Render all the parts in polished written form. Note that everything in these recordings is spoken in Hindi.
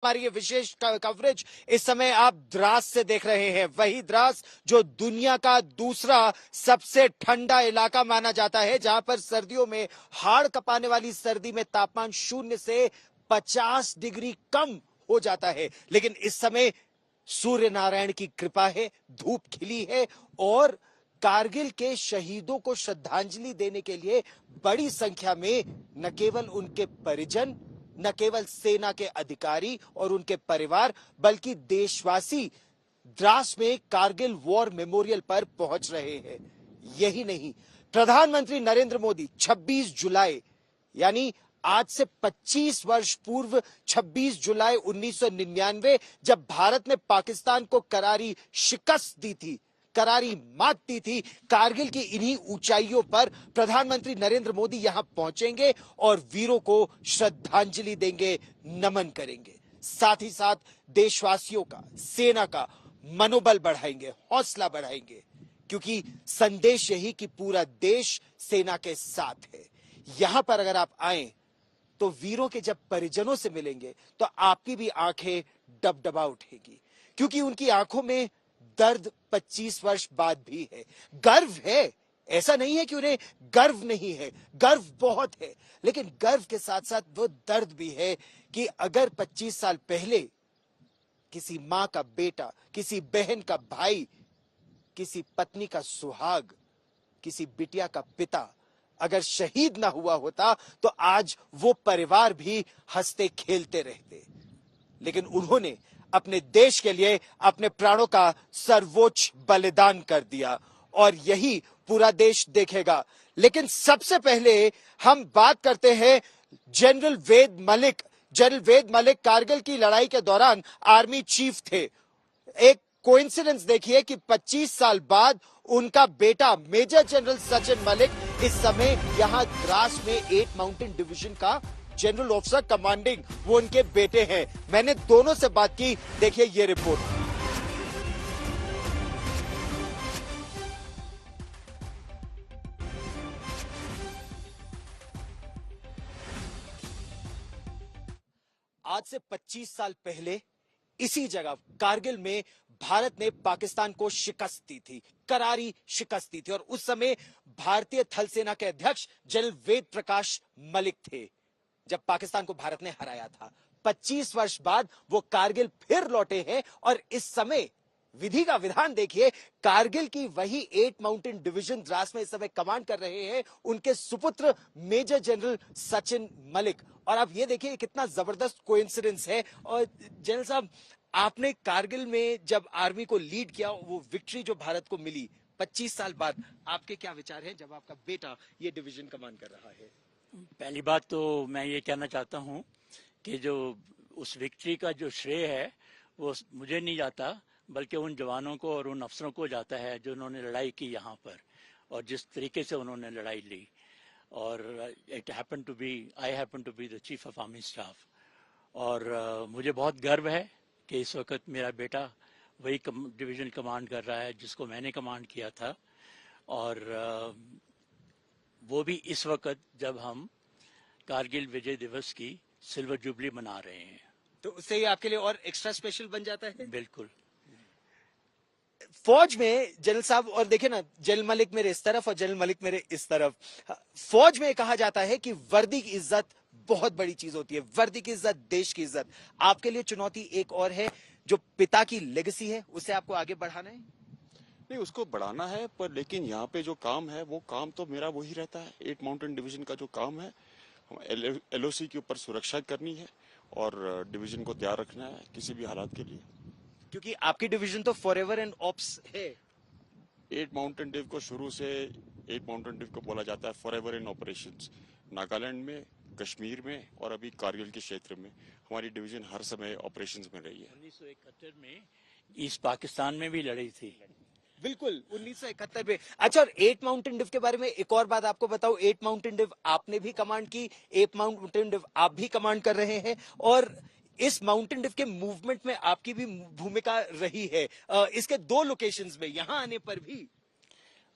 हमारी ये विशेष कवरेज इस समय आप द्रास से देख रहे हैं। वही द्रास जो दुनिया का दूसरा सबसे ठंडा इलाका माना जाता है, जहां पर सर्दियों में हाड़ कपाने वाली सर्दी में तापमान 0 से 50 डिग्री कम हो जाता है। लेकिन इस समय सूर्य नारायण की कृपा है, धूप खिली है और कारगिल के शहीदों को श्रद्धांजलि देने के लिए बड़ी संख्या में न केवल उनके परिजन, न केवल सेना के अधिकारी और उनके परिवार, बल्कि देशवासी द्रास में कारगिल वॉर मेमोरियल पर पहुंच रहे हैं। यही नहीं, प्रधानमंत्री नरेंद्र मोदी 26 जुलाई यानी आज से 25 वर्ष पूर्व 26 जुलाई 1999 जब भारत ने पाकिस्तान को करारी शिकस्त दी थी, करारी मात दी थी, कारगिल की इन्हीं ऊंचाइयों पर प्रधानमंत्री नरेंद्र मोदी यहां पहुंचेंगे और वीरों को श्रद्धांजलि देंगे, नमन करेंगे। साथ ही साथ देशवासियों का, सेना का मनोबल बढ़ाएंगे, हौसला बढ़ाएंगे, क्योंकि संदेश यही कि पूरा देश सेना के साथ है। यहां पर अगर आप आए तो वीरों के जब परिजनों से मिलेंगे तो आपकी भी आंखें डबडबा उठेगी, क्योंकि उनकी आंखों में दर्द 25 वर्ष बाद भी है। गर्व है, ऐसा नहीं है कि उन्हें गर्व नहीं है, गर्व बहुत है, लेकिन गर्व के साथ साथ वो दर्द भी है कि अगर 25 साल पहले किसी मां का बेटा, किसी बहन का भाई, किसी पत्नी का सुहाग, किसी बिटिया का पिता अगर शहीद ना हुआ होता तो आज वो परिवार भी हंसते खेलते रहते। लेकिन उन्होंने अपने देश के लिए अपने प्राणों का सर्वोच्च बलिदान कर दिया और यही पूरा देश देखेगा। लेकिन सबसे पहले हम बात करते हैं जनरल वेद मलिक। जनरल वेद मलिक कारगिल की लड़ाई के दौरान आर्मी चीफ थे। एक कोइंसिडेंस देखिए कि 25 साल बाद उनका बेटा मेजर जनरल सचिन मलिक इस समय यहां द्रास में 8 माउंटेन डिवीजन का जनरल ऑफिसर कमांडिंग, वो उनके बेटे हैं। मैंने दोनों से बात की, देखिए ये रिपोर्ट। आज से 25 साल पहले इसी जगह कारगिल में भारत ने पाकिस्तान को शिकस्त दी थी, करारी शिकस्त दी थी, और उस समय भारतीय थल सेना के अध्यक्ष जनरल वेद प्रकाश मलिक थे जब पाकिस्तान को भारत ने हराया था। 25 वर्ष बाद वो कारगिल फिर लौटे हैं और इस समय विधि का विधान देखिए, कारगिल की वही 8 माउंटेन डिवीजन द्रास में इस समय कमांड कर रहे हैं उनके सुपुत्र मेजर जनरल सचिन मलिक। और आप ये देखिए कितना जबरदस्त कोइंसिडेंस है। और जनरल साहब, आपने कारगिल में जब आर्मी को लीड किया, वो विक्ट्री जो भारत को मिली 25 साल बाद, आपके क्या विचार हैं जब आपका बेटा ये डिवीजन कमांड कर रहा है? पहली बात तो मैं ये कहना चाहता हूँ कि जो उस विक्ट्री का जो श्रेय है वो मुझे नहीं जाता, बल्कि उन जवानों को और उन अफसरों को जाता है जो उन्होंने लड़ाई की यहाँ पर और जिस तरीके से उन्होंने लड़ाई ली। और it happen to be, I happen to be the chief of army staff. और मुझे बहुत गर्व है कि इस वक्त मेरा बेटा वही डिवीज़न कमांड कर रहा है जिसको मैंने कमांड किया था। और वो भी इस वक्त जब हम कारगिल विजय दिवस की सिल्वर जुबली मना रहे हैं, तो उससे ही आपके लिए और एक्स्ट्रा स्पेशल बन जाता है। बिल्कुल। फौज में जनरल साहब, और देखिए ना, जनरल मलिक मेरे इस तरफ और जनरल मलिक मेरे इस तरफ, फौज में कहा जाता है कि वर्दी की इज्जत बहुत बड़ी चीज होती है, वर्दी की इज्जत, देश की इज्जत। आपके लिए चुनौती एक और है, जो पिता की लेगेसी है उसे आपको आगे बढ़ाना है। नहीं, उसको बढ़ाना है, पर लेकिन यहाँ पे जो काम है वो काम तो मेरा वही रहता है। 8 माउंटेन डिवीजन का जो काम है, एलओसी के ऊपर सुरक्षा करनी है और डिवीजन को तैयार रखना है किसी भी हालात के लिए, क्योंकि आपकी डिवीजन तो फॉरएवर एंड ऑप्स है। 8 माउंटेन डिव को शुरू से 8 माउंटेन डिव को बोला जाता है फॉरएवर इन ऑपरेशंस। नागालैंड में, कश्मीर में और अभी कारगिल के क्षेत्र में हमारी डिवीजन हर समय ऑपरेशंस में रही है। 1971 में ईस्ट पाकिस्तान में भी लड़ी थी। बिल्कुल, 1971 में। अच्छा, और 8 माउंटेन डिव के बारे में एक और बात आपको बताऊं, 8 माउंटेन डिव आपने भी कमांड की, 8 माउंटेन डिव आप भी कमांड कर रहे हैं, और इस माउंटेन डिव के मूवमेंट में आपकी भी भूमिका रही है इसके 2 लोकेशंस में, यहां आने पर भी।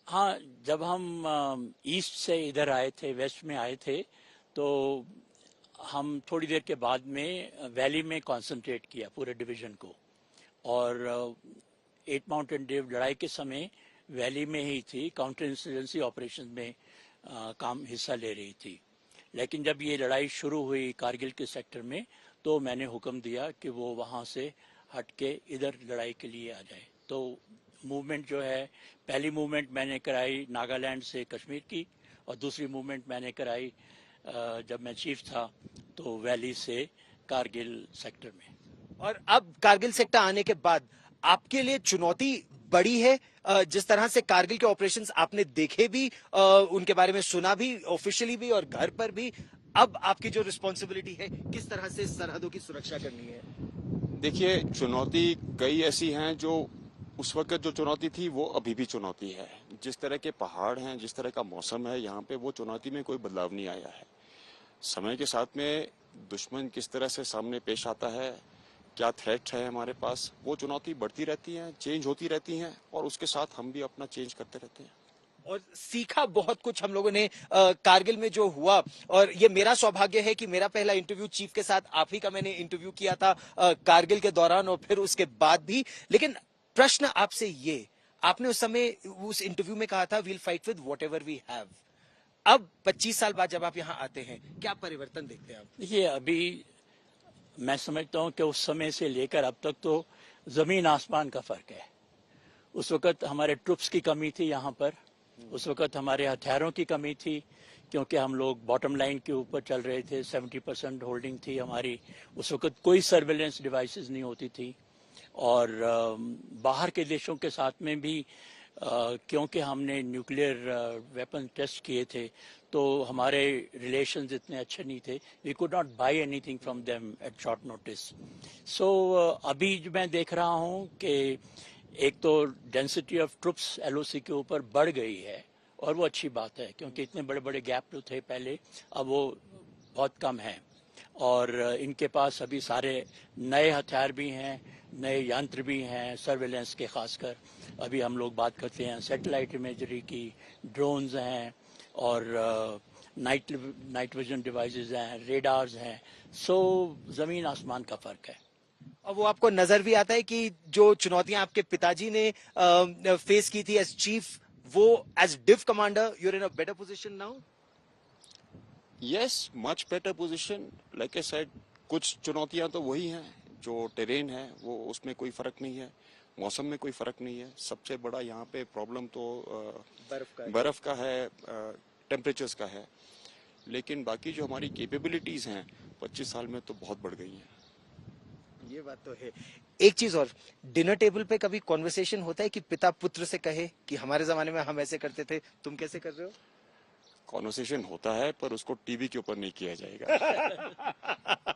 हाँ, जब हम ईस्ट से इधर आए थे, वेस्ट में आए थे, तो हम थोड़ी देर के बाद में वैली में कंसंट्रेट किया पूरे डिवीजन को, और 8 माउंटेन डेव लड़ाई के समय वैली में ही थी, काउंटर इंसर्जेंसी ऑपरेशन में काम हिस्सा ले रही थी। लेकिन जब ये लड़ाई शुरू हुई कारगिल के सेक्टर में, तो मैंने हुक्म दिया कि वो वहाँ से हट के इधर लड़ाई के लिए आ जाए। तो मूवमेंट जो है, पहली मूवमेंट मैंने कराई नागालैंड से कश्मीर की, और दूसरी मूवमेंट मैंने कराई जब मैं चीफ था तो वैली से कारगिल सेक्टर में। और अब कारगिल सेक्टर आने के बाद आपके लिए चुनौती बड़ी है। जिस तरह से कारगिल के ऑपरेशंस आपने देखे भी, उनके बारे में सुना भी ऑफिशियली भी और घर पर भी, अब आपकी जो रिस्पॉन्सिबिलिटी है किस तरह से सरहदों की सुरक्षा करनी है? देखिए, चुनौती कई ऐसी हैं जो उस वक्त जो चुनौती थी वो अभी भी चुनौती है। जिस तरह के पहाड़ हैं, जिस तरह का मौसम है यहाँ पे, वो चुनौती में कोई बदलाव नहीं आया है। समय के साथ में दुश्मन किस तरह से सामने पेश आता है, क्या थ्रेट है हमारे पास, वो चुनौती बढ़ती रहती है, चेंज होती रहती हैं, और उसके साथ हम भी अपना चेंज करते रहते हैं। और सीखा बहुत कुछ हम लोगों ने कारगिल में जो हुआ। और ये मेरा सौभाग्य है कि मेरा पहला इंटरव्यू चीफ के साथ आप ही का मैंने इंटरव्यू किया था कारगिल के दौरान और फिर उसके बाद भी। लेकिन प्रश्न आपसे ये, आपने उस समय उस इंटरव्यू में कहा था we'll fight with whatever we have. अब 25 साल बाद जब आप यहाँ आते हैं, क्या परिवर्तन देखते हैं आप? देखिए, अभी मैं समझता हूँ कि उस समय से लेकर अब तक तो जमीन आसमान का फर्क है। उस वक्त हमारे ट्रुप्स की कमी थी यहाँ पर, उस वक्त हमारे हथियारों की कमी थी, क्योंकि हम लोग बॉटम लाइन के ऊपर चल रहे थे, 70% होल्डिंग थी हमारी। उस वक्त कोई सर्वेलेंस डिवाइसेस नहीं होती थी, और बाहर के देशों के साथ में भी क्योंकि हमने न्यूक्लियर वेपन टेस्ट किए थे, तो हमारे रिलेशंस इतने अच्छे नहीं थे। We could not buy anything from them at short notice. So अभी जो मैं देख रहा हूँ कि एक तो डेंसिटी ऑफ ट्रुप्स एलओसी के ऊपर बढ़ गई है, और वो अच्छी बात है, क्योंकि इतने बड़े बड़े गैप जो थे पहले, अब वो बहुत कम है। और इनके पास अभी सारे नए हथियार भी हैं, नए यंत्र भी हैं, सर्वेलेंस के खासकर। अभी हम लोग बात करते हैं सैटेलाइट इमेजरी की, ड्रोन्स हैं, और नाइट विजन डिवाइसेस हैं, रेडार्स हैं। सो जमीन आसमान का फर्क है। और वो आपको नजर भी आता है कि जो चुनौतियां आपके पिताजी ने फेस की थी एज चीफ, वो as div commander you are in a better position now? Yes, much better position. Like I said, कुछ चुनौतियां तो वही हैं, जो टेरेन है वो, उसमें कोई फर्क नहीं है, मौसम में कोई फर्क नहीं है। सबसे बड़ा यहाँ पे प्रॉब्लम तो बर्फ का है, टेम्परेचर्स का है। लेकिन बाकी जो हमारी कैपेबिलिटीज हैं 25 साल में तो बहुत बढ़ गई हैं। ये बात तो है। एक चीज और, डिनर टेबल पे कभी कॉन्वर्सेशन होता है कि पिता पुत्र से कहे कि हमारे जमाने में हम ऐसे करते थे, तुम कैसे कर रहे हो? कॉन्वर्सेशन होता है, पर उसको टीवी के ऊपर नहीं किया जाएगा।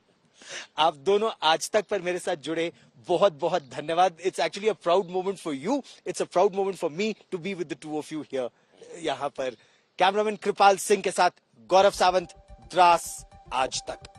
आप दोनों आज तक पर मेरे साथ जुड़े, बहुत बहुत धन्यवाद। It's actually a proud moment for you, it's a proud moment for me to be with the two of you here. यहाँ पर कैमरामैन कृपाल सिंह के साथ गौरव सावंत, द्रास आज तक।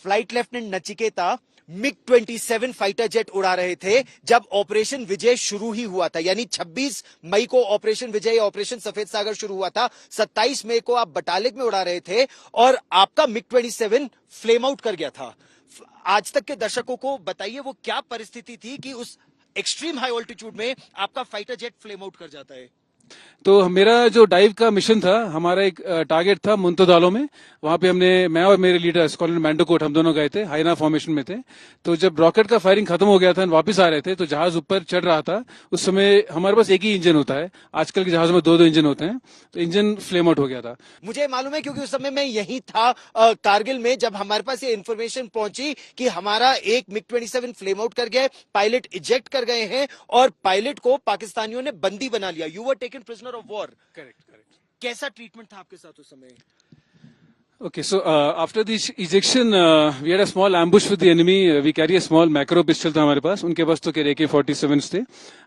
Flight lieutenant Nachiketa MiG 27 fighter jet उड़ा रहे थे जब ऑपरेशन विजय शुरू ही हुआ था। यानी 26 मई को ऑपरेशन विजय, ऑपरेशन सफेद सागर शुरू हुआ था। 27 मई को आप बटालिक में उड़ा रहे थे और आपका मिग 27 फ्लेम आउट कर गया था। आज तक के दर्शकों को बताइए वो क्या परिस्थिति थी कि उस एक्सट्रीम हाई ऑल्टीट्यूड में आपका फाइटर जेट फ्लेम आउट कर जाता है? तो मेरा जो डाइव का मिशन था, हमारा एक टारगेट था मुंतदालो में। वहां पे मैं और मेरे लीडर स्कॉलर मैंडोकोट, हम दोनों गए थे, हाइना फॉर्मेशन में थे। तो जब रॉकेट का फायरिंग खत्म हो गया था, वापस आ रहे थे, तो जहाज ऊपर चढ़ रहा था। उस समय हमारे पास एक ही इंजन होता है, आजकल के जहाजों में दो इंजन होते हैं, तो इंजन फ्लेम आउट हो गया था। मुझे मालूम है क्योंकि उस समय मैं यही था कारगिल में, जब हमारे पास ये इन्फॉर्मेशन पहुंची कि हमारा एक मिग 27 फ्लेम आउट कर गया है, पायलट इजेक्ट कर गए हैं और पायलट को पाकिस्तानियों ने बंदी बना लिया। You were taken prisoner of war. Correct. कैसा ट्रीटमेंट था आपके साथ उस समय? Okay, so after the ejection, we had a small ambush with the enemy. We carry a small macro pistol था हमारे पास. उनके पास तो केरे AK-47 थे.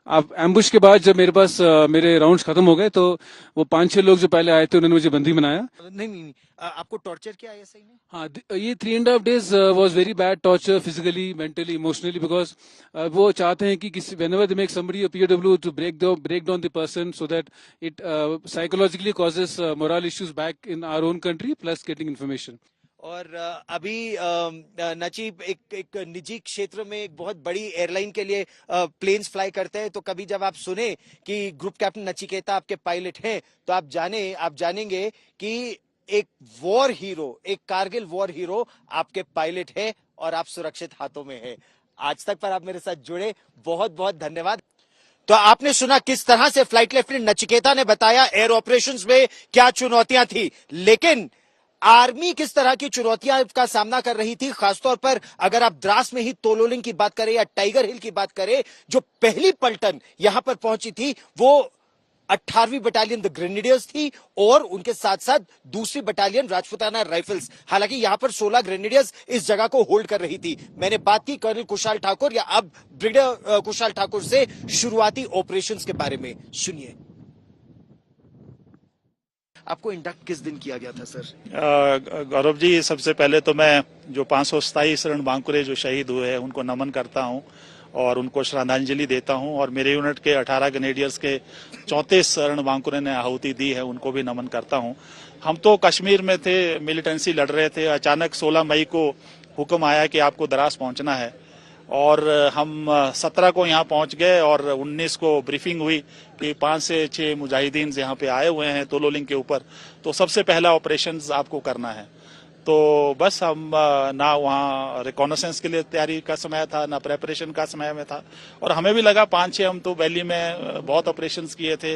अब ambush के बाद जब मेरे पास मेरे राउंड्स खत्म हो गए तो वो 5-6 लोग जो पहले आए थे उन्होंने मुझे बंदी बनाया. नहीं, आपको टॉर्चर किया ऐसा ही नहीं? हाँ, ये 3.5 days was very bad torture physically, mentally, emotionally because वो चाहते हैं कि किसी whenever they make somebody a POW to break down the person so that it psychologically causes moral issues back in our own country plus getting information. और अभी नजीब एक निजी क्षेत्र में एक बहुत बड़ी एयरलाइन के लिए प्लेन्स फ्लाई करते हैं, तो कभी जब आप सुने कि ग्रुप कैप्टन नचिकेता आपके पायलट हैं तो आप जानेंगे कि एक वॉर हीरो, एक कारगिल वॉर हीरो आपके पायलट है और आप सुरक्षित हाथों में है. आज तक पर आप मेरे साथ जुड़े, बहुत बहुत धन्यवाद. तो आपने सुना किस तरह से फ्लाइट लेफ्टिनेंट नचिकेता ने बताया एयर ऑपरेशंस में क्या चुनौतियां थी, लेकिन आर्मी किस तरह की चुनौतियां का सामना कर रही थी. खासतौर पर अगर आप द्रास में ही तोलोलिंग की बात करें या टाइगर हिल की बात करें, जो पहली पलटन यहां पर पहुंची थी वो 18वीं बटालियन द ग्रेनेडियर्स थी और उनके साथ साथ दूसरी बटालियन राजपूताना राइफल्स. हालांकि यहां पर 16 ग्रेनेडियर्स इस जगह को होल्ड कर रही थी. मैंने बात की कर्नल कुशाल ठाकुर या अब ब्रिगेडियर कुशाल ठाकुर से शुरुआती ऑपरेशंस के बारे में. सुनिए. आपको इंडक्ट किस दिन किया गया था सर? गौरव जी, सबसे पहले तो मैं जो 527 शरण बांकुरे जो शहीद हुए हैं उनको नमन करता हूं और उनको श्रद्धांजलि देता हूं, और मेरे यूनिट के 18 ग्रेनेडियर्स के 34 शरण बांकुरे ने आहुति दी है उनको भी नमन करता हूं. हम तो कश्मीर में थे, मिलिटेंसी लड़ रहे थे. अचानक 16 मई को हुक्म आया कि आपको द्रास पहुंचना है और हम 17 को यहाँ पहुंच गए और 19 को ब्रीफिंग हुई कि 5 से 6 मुजाहिदीन यहाँ पे आए हुए हैं तोलोलिंग के ऊपर, तो सबसे पहला ऑपरेशन आपको करना है. तो बस हम ना वहाँ रिकॉनेसेंस के लिए तैयारी का समय था, ना प्रेपरेशन का समय में था, और हमें भी लगा 5-6 हम तो वैली में बहुत ऑपरेशंस किए थे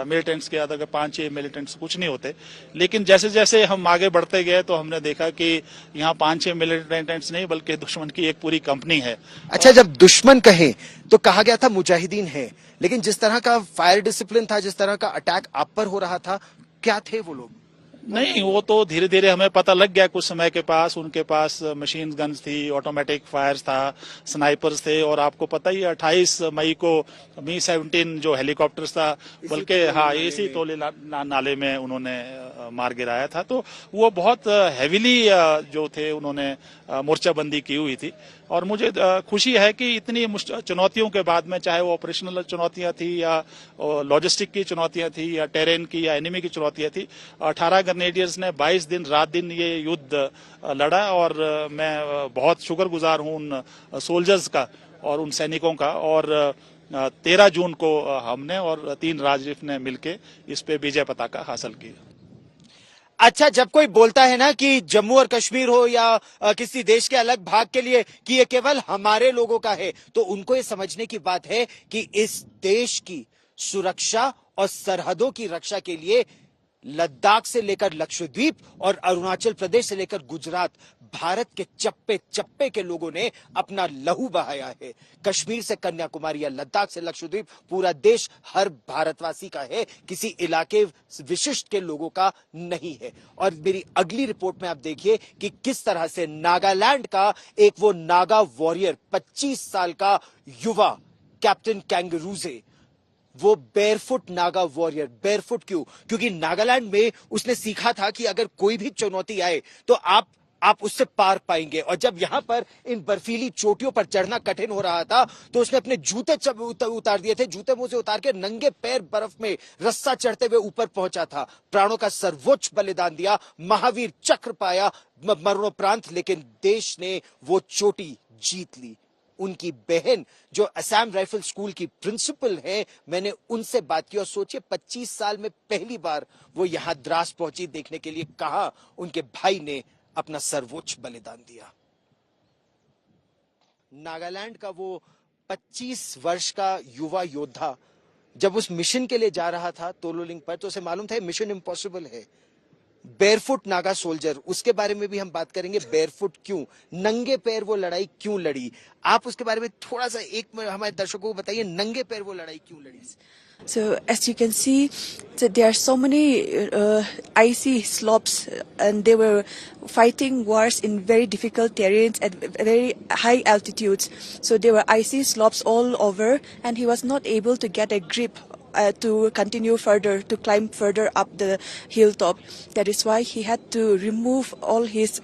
मिलिटेंट्स के, अगर 5-6 मिलिटेंट्स कुछ नहीं होते. लेकिन जैसे जैसे हम आगे बढ़ते गए तो हमने देखा कि यहाँ 5-6 मिलिटेंट्स नहीं बल्कि दुश्मन की एक पूरी कंपनी है. अच्छा, जब दुश्मन कहें तो कहा गया था मुजाहिदीन है, लेकिन जिस तरह का फायर डिसिप्लिन था, जिस तरह का अटैक आप पर हो रहा था, क्या थे वो लोग? नहीं, वो तो धीरे धीरे हमें पता लग गया. कुछ समय के पास उनके पास मशीन गन्स थी, ऑटोमेटिक फायर्स था, स्नाइपर्स थे, और आपको पता ही 28 मई को Mi-17 जो हेलीकॉप्टर्स था, बल्कि हाँ इसी तोले नाले में उन्होंने मार गिराया था. तो वो बहुत हैविली जो थे उन्होंने मोर्चाबंदी की हुई थी. और मुझे खुशी है कि इतनी चुनौतियों के बाद में, चाहे वो ऑपरेशनल चुनौतियां थी या लॉजिस्टिक की चुनौतियां थी या टेरेन की या एनिमी की चुनौतियां थी, 18 ग्रेनेडियर्स ने 22 दिन रात दिन ये युद्ध लड़ा. और मैं बहुत शुक्रगुजार हूं उन सोल्जर्स का और उन सैनिकों का. और 13 जून को हमने और 3 राजरीफ ने मिलके इस पे विजय पताका हासिल की. अच्छा, जब कोई बोलता है ना कि जम्मू और कश्मीर हो या किसी देश के अलग भाग के लिए कि ये केवल हमारे लोगों का है, तो उनको ये समझने की बात है कि इस देश की सुरक्षा और सरहदों की रक्षा के लिए लद्दाख से लेकर लक्षद्वीप और अरुणाचल प्रदेश से लेकर गुजरात, भारत के चप्पे चप्पे के लोगों ने अपना लहू बहाया है. कश्मीर से कन्याकुमारी या लद्दाख से लक्षद्वीप, पूरा देश हर भारतवासी का है, किसी इलाके विशिष्ट के लोगों का नहीं है. और मेरी अगली रिपोर्ट में आप देखिए कि किस तरह से नागालैंड का एक वो नागा वॉरियर 25 साल का युवा कैप्टन कैंगरूजे, वो बेयरफुट नागा वॉरियर. बेयरफुट क्यों? क्योंकि नागालैंड में उसने सीखा था कि अगर कोई भी चुनौती आए तो आप उससे पार पाएंगे. और जब यहां पर इन बर्फीली चोटियों पर चढ़ना कठिन हो रहा था तो उसने अपने जूते उतार दिए थे. जूते मुंह से उतार के नंगे पैर बर्फ में रस्सा चढ़ते हुए ऊपर पहुंचा था. प्राणों का सर्वोच्च बलिदान दिया, महावीर चक्र पाया मरणोपरांत, लेकिन देश ने वो चोटी जीत ली. उनकी बहन जो असम राइफल स्कूल की प्रिंसिपल है, मैंने उनसे बात की और सोचिए 25 साल में पहली बार वो यहां द्रास पहुंची देखने के लिए. कहा उनके भाई ने अपना सर्वोच्च बलिदान दिया. नागालैंड का वो 25 वर्ष का युवा योद्धा जब उस मिशन के लिए जा रहा था तोलोलिंग पर, तो उसे मालूम था मिशन इम्पॉसिबल है. बेयरफुट नागा सोल्जर, उसके बारे में भी हम बात करेंगे. बेयरफुट क्यों, नंगे पैर वो लड़ाई क्यों लड़ी, आप उसके बारे में थोड़ा सा एक हमारे दर्शकों को बताइए. नंगे पैर वो लड़ाई क्यों लड़ी? So as you can see, that there are so many icy slopes, and they were fighting wars in very difficult terrains at very high altitudes. So there were icy slopes all over, and he was not able to get a grip to continue further, to climb further up the hilltop. That is why he had to remove all his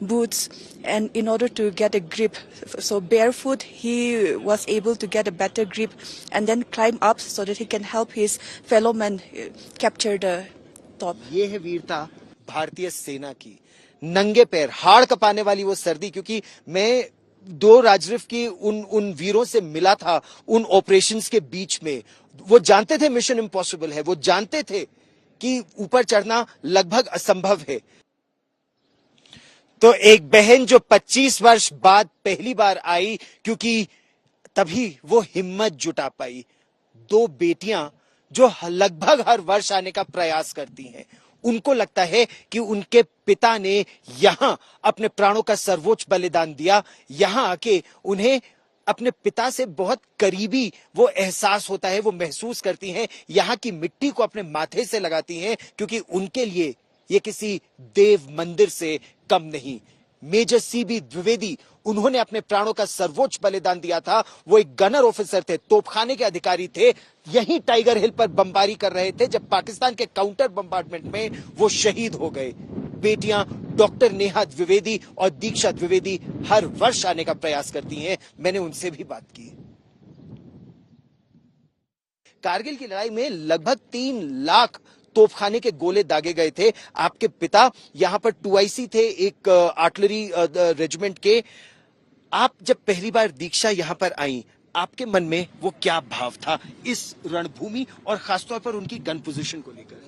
boots, and in order to get a grip, so barefoot he was able to get a better grip and then climb up so that he can help his fellow men capture the top. ये है वीरता भारतीय सेना की। नंगे पैर हाड़ कपाने वाली वो सर्दी, क्योंकि मैं 2 राजरिफ की उन वीरों से मिला था उन ऑपरेशंस के बीच में। वो जानते थे मिशन इम्पॉसिबल है, वो जानते थे कि ऊपर चढ़ना लगभग असंभव है। तो एक बहन जो 25 वर्ष बाद पहली बार आई, क्योंकि तभी वो हिम्मत जुटा पाई। 2 बेटियां जो लगभग हर वर्ष आने का प्रयास करती हैं, उनको लगता है कि उनके पिता ने यहां अपने प्राणों का सर्वोच्च बलिदान दिया। यहां आके उन्हें अपने पिता से बहुत करीबी वो एहसास होता है, वो महसूस करती हैं, यहां की मिट्टी को अपने माथे से लगाती हैं, क्योंकि उनके लिए ये किसी देव मंदिर से कम नहीं। मेजर सीबी द्विवेदी, उन्होंने अपने प्राणों का सर्वोच्च बलिदान दिया था। वो एक गनर ऑफिसर थे, तोपखाने के अधिकारी थे, यही टाइगर हिल पर बमबारी कर रहे थे जब पाकिस्तान के काउंटर बमबार्डमेंट में वो शहीद हो गए। बेटियां डॉक्टर नेहा द्विवेदी और दीक्षा द्विवेदी हर वर्ष आने का प्रयास करती हैं। मैंने उनसे भी बात की। कारगिल की लड़ाई में लगभग 3 लाख तोपखाने के गोले दागे गए थे। आपके पिता यहां पर 2IC थे, एक आर्टिलरी रेजिमेंट के। आप जब पहली बार दीक्षा यहां पर आई, आपके मन में वो क्या भाव था इस रणभूमि और खासतौर पर उनकी गन पोजीशन को लेकर?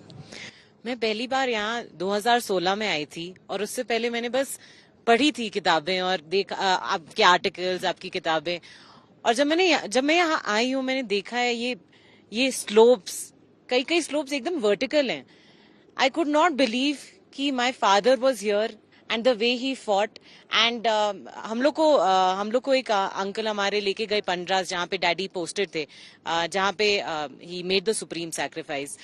मैं पहली बार यहाँ 2016 में आई थी, और उससे पहले मैंने बस पढ़ी थी किताबें और देखा आपके आर्टिकल्स, आपकी किताबें। और जब मैं यहाँ आई हूँ, मैंने देखा है ये स्लोप्स, कई स्लोप्स एकदम वर्टिकल हैं। आई कुड नॉट बिलीव कि my father was here and the way he fought. And हम लोग को एक अंकल हमारे लेके गए पंड्रास, जहाँ पे डैडी पोस्टेड थे, जहाँ पे he made the supreme sacrifice.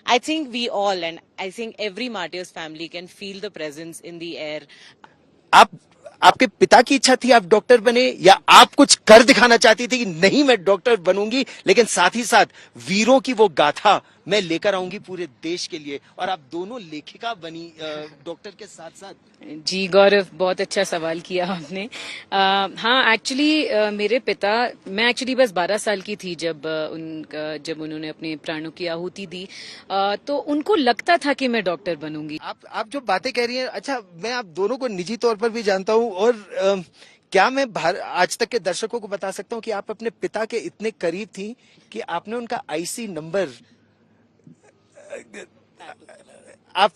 I think we all, and I think every martyr's family can feel the presence in the air. आपके पिता की इच्छा थी आप डॉक्टर बने, या आप कुछ कर दिखाना चाहती थी कि नहीं मैं डॉक्टर बनूंगी, लेकिन साथ ही साथ वीरों की वो गाथा मैं लेकर आऊंगी पूरे देश के लिए? और आप दोनों लेखिका बनी डॉक्टर के साथ साथ। जी गौरव, बहुत अच्छा सवाल किया आपने। हाँ, एक्चुअली मेरे पिता, मैं एक्चुअली बस 12 साल की थी जब उन्होंने अपने प्राणों की आहुति दी, तो उनको लगता था कि मैं डॉक्टर बनूंगी। आप जो बातें कह रही हैं, अच्छा मैं आप दोनों को निजी तौर पर भी जानता हूँ, और क्या मैं आज तक के दर्शकों को बता सकता हूँ कि आप अपने पिता के इतने करीब थी कि आपने उनका IC नंबर आप